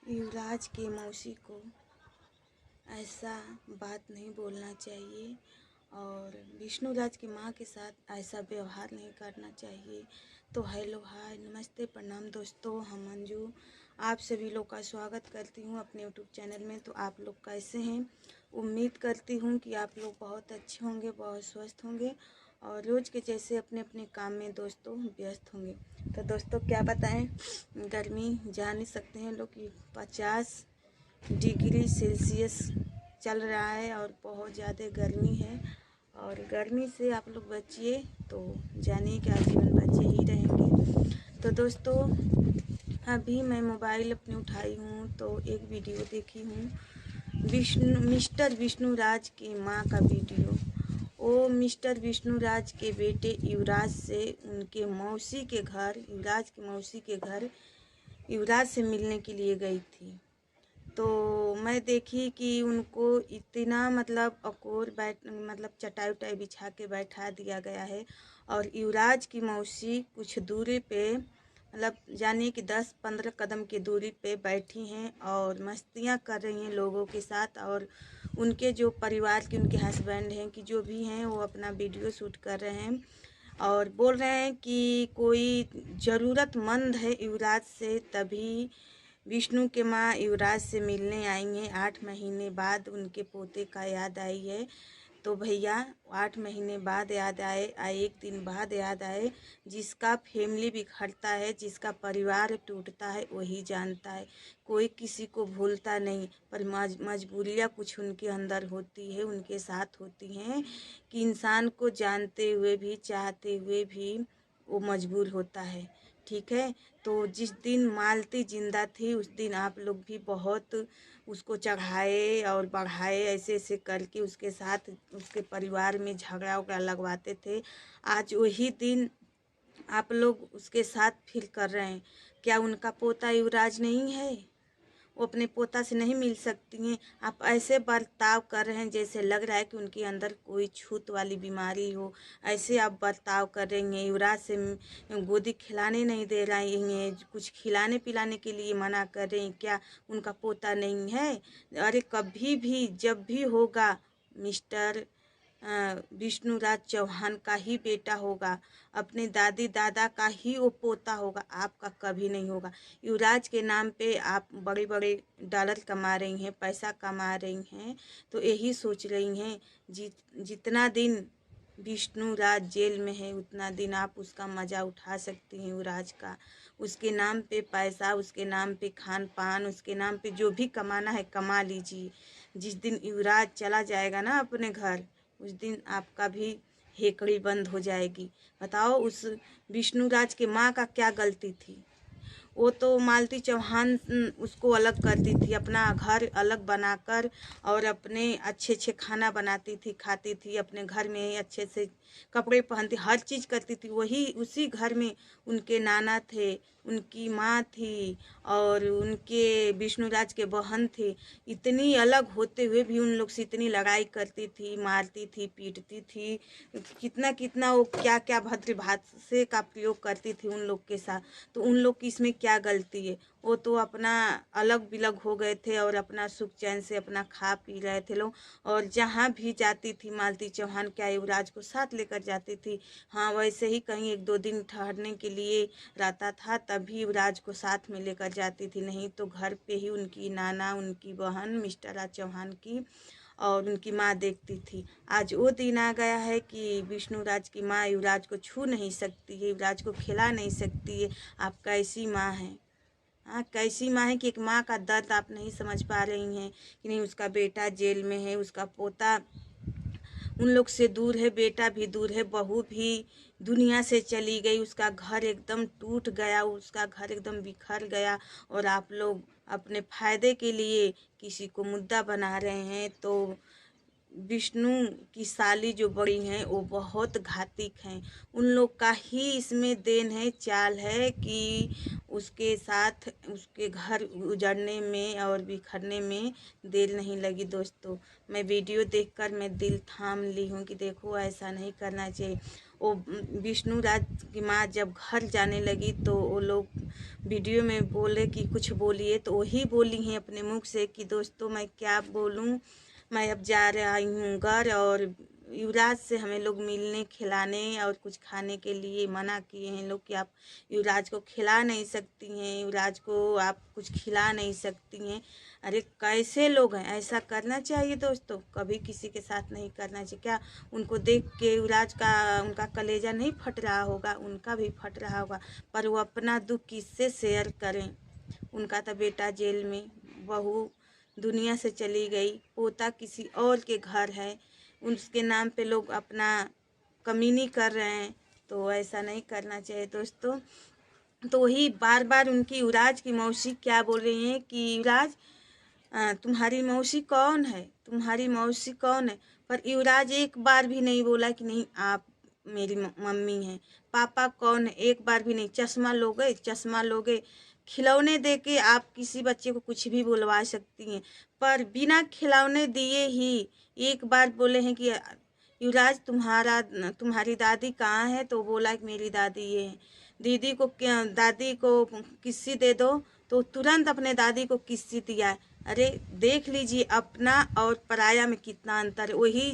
युवराज की मौसी को ऐसा बात नहीं बोलना चाहिए और विष्णुराज की माँ के साथ ऐसा व्यवहार नहीं करना चाहिए। तो हेलो हाय नमस्ते प्रणाम दोस्तों, हम मंजू आप सभी लोग का स्वागत करती हूँ अपने यूट्यूब चैनल में। तो आप लोग कैसे हैं? उम्मीद करती हूँ कि आप लोग बहुत अच्छे होंगे, बहुत स्वस्थ होंगे और रोज़ के जैसे अपने अपने काम में दोस्तों व्यस्त होंगे। तो दोस्तों क्या बताएं, गर्मी जान नहीं सकते हैं लोग कि 50 डिग्री सेल्सियस चल रहा है और बहुत ज़्यादा गर्मी है। और गर्मी से आप लोग बचिए तो जानिए कि आजीवन बचे ही रहेंगे। तो दोस्तों अभी मैं मोबाइल अपने उठाई हूँ तो एक वीडियो देखी हूँ, मिस्टर विष्णुराज की माँ का वीडियो। वो मिस्टर विष्णुराज के बेटे युवराज से उनके मौसी के घर, युवराज की मौसी के घर युवराज से मिलने के लिए गई थी। तो मैं देखी कि उनको इतना अकोर मतलब चटाई उटाई बिछा के बैठा दिया गया है और युवराज की मौसी कुछ दूरी पे जानिए कि 10-15 कदम की दूरी पे बैठी हैं और मस्तियाँ कर रही हैं लोगों के साथ। और उनके जो परिवार के उनके हस्बैंड हैं कि जो भी हैं वो अपना वीडियो शूट कर रहे हैं और बोल रहे हैं कि कोई ज़रूरतमंद है युवराज से तभी विष्णु के माँ युवराज से मिलने आई हैं। 8 महीने बाद उनके पोते का याद आई है। तो भैया 8 महीने बाद याद आए, एक दिन बाद याद आए। जिसका फैमिली बिखरता है, जिसका परिवार टूटता है वही जानता है। कोई किसी को भूलता नहीं, पर मजबूरियाँ कुछ उनके अंदर होती है, उनके साथ होती हैं कि इंसान को जानते हुए भी चाहते हुए भी वो मजबूर होता है। ठीक है, तो जिस दिन मालती जिंदा थी उस दिन आप लोग भी बहुत उसको चढ़ाए और बढ़ाए, ऐसे ऐसे करके उसके साथ उसके परिवार में झगड़ा उगड़ा लगवाते थे। आज वही दिन आप लोग उसके साथ फिर कर रहे हैं। क्या उनका पोता युवराज नहीं है? वो अपने पोता से नहीं मिल सकती हैं? आप ऐसे बर्ताव कर रहे हैं जैसे लग रहा है कि उनके अंदर कोई छूत वाली बीमारी हो। ऐसे आप बर्ताव कर रही हैं। युवराज से गोदी खिलाने नहीं दे रही हैं, कुछ खिलाने पिलाने के लिए मना कर रही हैं। क्या उनका पोता नहीं है? अरे कभी भी जब भी होगा मिस्टर विष्णुराज चौहान का ही बेटा होगा, अपने दादी दादा का ही वो पोता होगा, आपका कभी नहीं होगा। युवराज के नाम पे आप बड़े बड़े डॉलर कमा रही हैं, पैसा कमा रही हैं, तो यही सोच रही हैं जितना दिन विष्णुराज जेल में है उतना दिन आप उसका मज़ा उठा सकती हैं युवराज का। उसके नाम पे पैसा, उसके नाम पे खान पान, उसके नाम पे जो भी कमाना है कमा लीजिए। जिस दिन युवराज चला जाएगा ना अपने घर, उस दिन आपका भी हेकड़ी बंद हो जाएगी। बताओ उस विष्णुराज के माँ का क्या गलती थी? वो तो मालती चौहान उसको अलग करती थी, अपना घर अलग बनाकर और अपने अच्छे अच्छे खाना बनाती थी, खाती थी, अपने घर में अच्छे से कपड़े पहनती, हर चीज़ करती थी। वही उसी घर में उनके नाना थे, उनकी माँ थी और उनके विष्णुराज के बहन थे। इतनी अलग होते हुए भी उन लोग से इतनी लड़ाई करती थी, मारती थी, पीटती थी, कितना कितना वो क्या क्या भद्र भाषा का प्रयोग करती थी उन लोग के साथ। तो उन लोग की इसमें क्या गलती है? वो तो अपना अलग बिलग हो गए थे और अपना सुख चैन से अपना खा पी रहे थे लोग। और जहाँ भी जाती थी मालती चौहान क्या युवराज को साथ लेकर जाती थी? हाँ, वैसे ही कहीं 1-2 दिन ठहरने के लिए रहता था तभी युवराज को साथ में लेकर जाती थी, नहीं तो घर पे ही उनकी नाना, उनकी बहन मिस्टर राज चौहान की और उनकी माँ देखती थी। आज वो दिन आ गया है कि विष्णुराज की माँ युवराज को छू नहीं सकती है, युवराज को खिला नहीं सकती है। आप कैसी माँ हैं? हाँ, कैसी माँ है कि एक माँ का दर्द आप नहीं समझ पा रही हैं कि नहीं उसका बेटा जेल में है, उसका पोता उन लोग से दूर है, बेटा भी दूर है, बहू भी दुनिया से चली गई, उसका घर एकदम टूट गया, उसका घर एकदम बिखर गया और आप लोग अपने फायदे के लिए किसी को मुद्दा बना रहे हैं। तो विष्णु की साली जो बड़ी हैं वो बहुत घातिक हैं। उन लोग का ही इसमें देन है, चाल है कि उसके साथ उसके घर उजड़ने में और बिखरने में देर नहीं लगी। दोस्तों मैं वीडियो देखकर मैं दिल थाम ली हूँ कि देखो ऐसा नहीं करना चाहिए। वो विष्णुराज की माँ जब घर जाने लगी तो वो लोग वीडियो में बोले कि कुछ बोलिए, तो वही बोली हैं अपने मुख से कि दोस्तों मैं क्या बोलूँ, मैं अब जा रही हूँ घर, और युवराज से हमें लोग मिलने खिलाने और कुछ खाने के लिए मना किए हैं लोग कि आप युवराज को खिला नहीं सकती हैं, युवराज को आप कुछ खिला नहीं सकती हैं। अरे कैसे लोग हैं, ऐसा करना चाहिए दोस्तों, कभी किसी के साथ नहीं करना चाहिए। क्या उनको देख के युवराज का उनका कलेजा नहीं फट रहा होगा? उनका भी फट रहा होगा, पर वो अपना दुख किससे शेयर करें? उनका तो बेटा जेल में, बहू दुनिया से चली गई, पोता किसी और के घर है, उसके नाम पे लोग अपना कमीनी कर रहे हैं, तो ऐसा नहीं करना चाहिए दोस्तों। तो वही बार बार उनकी युवराज की मौसी क्या बोल रही हैं कि युवराज तुम्हारी मौसी कौन है, तुम्हारी मौसी कौन है? पर युवराज एक बार भी नहीं बोला कि नहीं आप मेरी मम्मी हैं। पापा कौन है, एक बार भी नहीं। चश्मा लोगे, चश्मा लोगे, खिलौने दे के आप किसी बच्चे को कुछ भी बुलवा सकती हैं, पर बिना खिलौने दिए ही एक बार बोले हैं कि युवराज तुम्हारी दादी कहाँ है? तो बोला कि मेरी दादी ये है। दीदी को दादी को किस्सी दे दो, तो तुरंत अपने दादी को किस्सी दिया है। अरे देख लीजिए अपना और पराया में कितना अंतर है। वही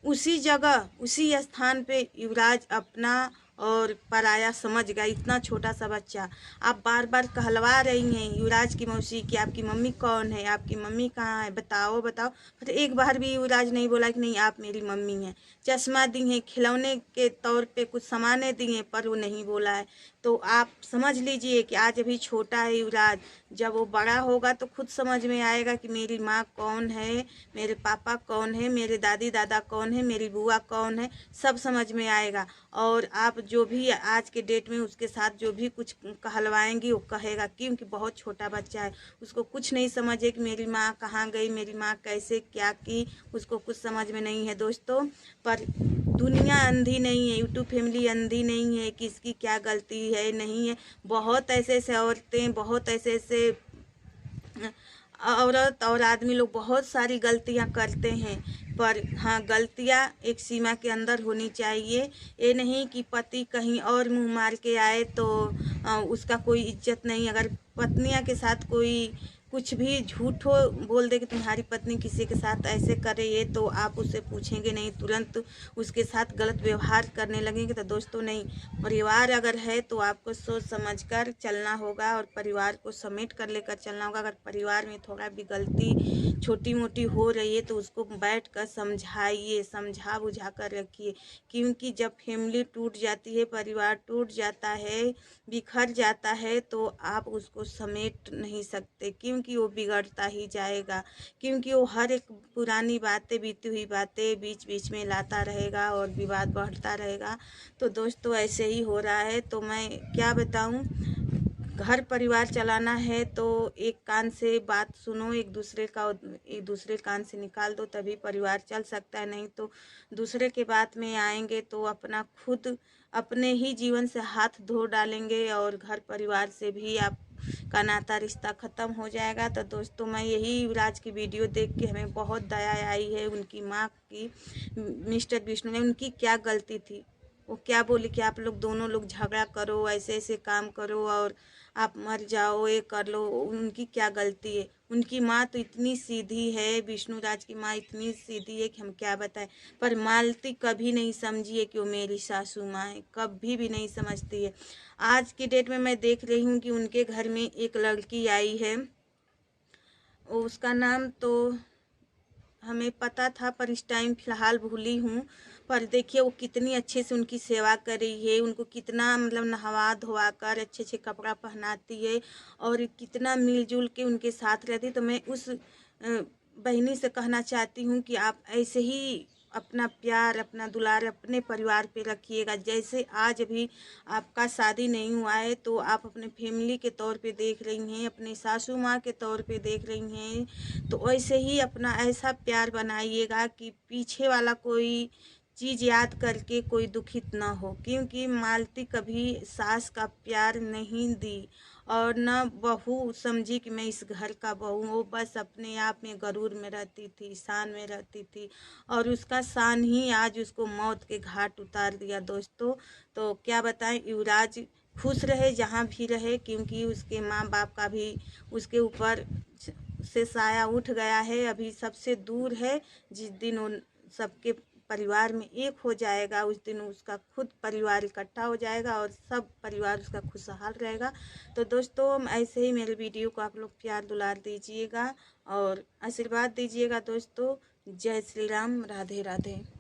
उसी जगह उसी स्थान पे युवराज अपना और पराया समझ गया, इतना छोटा सा बच्चा। आप बार बार कहलवा रही हैं युवराज की मौसी कि आपकी मम्मी कौन है, आपकी मम्मी कहाँ है, बताओ बताओ। पर एक बार भी युवराज नहीं बोला कि नहीं आप मेरी मम्मी हैं। चश्मा दी हैं, खिलौने के तौर पे कुछ सामानें दी हैं, पर वो नहीं बोला है। तो आप समझ लीजिए कि आज अभी छोटा है युवराज, जब वो बड़ा होगा तो खुद समझ में आएगा कि मेरी माँ कौन है, मेरे पापा कौन है, मेरे दादी दादा कौन है, मेरी बुआ कौन है, सब समझ में आएगा। और आप जो भी आज के डेट में उसके साथ जो भी कुछ कहलवाएंगी वो कहेगा, क्योंकि बहुत छोटा बच्चा है, उसको कुछ नहीं समझे कि मेरी माँ कहाँ गई, मेरी माँ कैसे क्या की, उसको कुछ समझ में नहीं है दोस्तों। पर दुनिया अंधी नहीं है, यूट्यूब फैमिली अंधी नहीं है कि इसकी क्या गलती है नहीं है। बहुत ऐसे ऐसे औरतें, बहुत ऐसे ऐसे औरत और आदमी लोग बहुत सारी गलतियां करते हैं, पर हाँ गलतियां एक सीमा के अंदर होनी चाहिए। ये नहीं कि पति कहीं और मुंह मार के आए तो उसका कोई इज्जत नहीं। अगर पत्नियां के साथ कोई कुछ भी झूठो बोल दे कि तुम्हारी पत्नी किसी के साथ ऐसे करे ये, तो आप उससे पूछेंगे नहीं, तुरंत उसके साथ गलत व्यवहार करने लगेंगे। तो दोस्तों नहीं, परिवार अगर है तो आपको सोच समझ कर चलना होगा और परिवार को समेट कर लेकर चलना होगा। अगर परिवार में थोड़ा भी गलती छोटी मोटी हो रही है तो उसको बैठ कर समझाइए, समझा बुझा कर रखिए, क्योंकि जब फैमिली टूट जाती है, परिवार टूट जाता है, बिखर जाता है, तो आप उसको समेट नहीं सकते, क्योंकि वो बिगड़ता ही जाएगा, क्योंकि वो हर एक पुरानी बातें, बीती हुई बातें बीच बीच में लाता रहेगा और विवाद बढ़ता रहेगा। तो दोस्तों ऐसे ही हो रहा है। तो मैं क्या बताऊं, घर परिवार चलाना है तो एक कान से बात सुनो, एक दूसरे कान से निकाल दो, तभी परिवार चल सकता है। नहीं तो दूसरे के बात में आएंगे तो अपना खुद अपने ही जीवन से हाथ धो डालेंगे और घर परिवार से भी आप का नाता रिश्ता ख़त्म हो जाएगा। तो दोस्तों मैं यही युवराज की वीडियो देख के हमें बहुत दया आई है उनकी माँ की, मिस्टर विष्णु ने, उनकी क्या गलती थी? वो क्या बोली कि आप लोग दोनों लोग झगड़ा करो, ऐसे ऐसे काम करो और आप मर जाओ, ये कर लो। उनकी क्या गलती है? उनकी माँ तो इतनी सीधी है, विष्णुराज की माँ इतनी सीधी है कि हम क्या बताएं। पर मालती कभी नहीं समझी है कि वो मेरी सासू माँ है, कभी भी नहीं समझती है। आज की डेट में मैं देख रही हूँ कि उनके घर में एक लड़की आई है, उसका नाम तो हमें पता था पर इस टाइम फ़िलहाल भूली हूँ। पर देखिए वो कितनी अच्छे से उनकी सेवा कर रही है, उनको कितना मतलब नहवा धोवा कर अच्छे अच्छे कपड़ा पहनाती है और कितना मिलजुल के उनके साथ रहती है। तो मैं उस बहनी से कहना चाहती हूँ कि आप ऐसे ही अपना प्यार, अपना दुलार अपने परिवार पे रखिएगा। जैसे आज अभी आपका शादी नहीं हुआ है तो आप अपने फैमिली के तौर पे देख रही हैं, अपनी सासू माँ के तौर पे देख रही हैं, तो ऐसे ही अपना ऐसा प्यार बनाइएगा कि पीछे वाला कोई चीज़ याद करके कोई दुखित ना हो। क्योंकि मालती कभी सास का प्यार नहीं दी और न बहू समझी कि मैं इस घर का बहू हूँ। बस अपने आप में गरूर में रहती थी, शान में रहती थी और उसका शान ही आज उसको मौत के घाट उतार दिया दोस्तों। तो क्या बताएं, युवराज खुश रहे जहाँ भी रहे, क्योंकि उसके माँ बाप का भी उसके ऊपर से साया उठ गया है, अभी सबसे दूर है। जिस दिन उन सबके परिवार में एक हो जाएगा, उस दिन उसका खुद परिवार इकट्ठा हो जाएगा और सब परिवार उसका खुशहाल रहेगा। तो दोस्तों ऐसे ही मेरे वीडियो को आप लोग प्यार दुलार दीजिएगा और आशीर्वाद दीजिएगा दोस्तों। जय श्री राम, राधे राधे।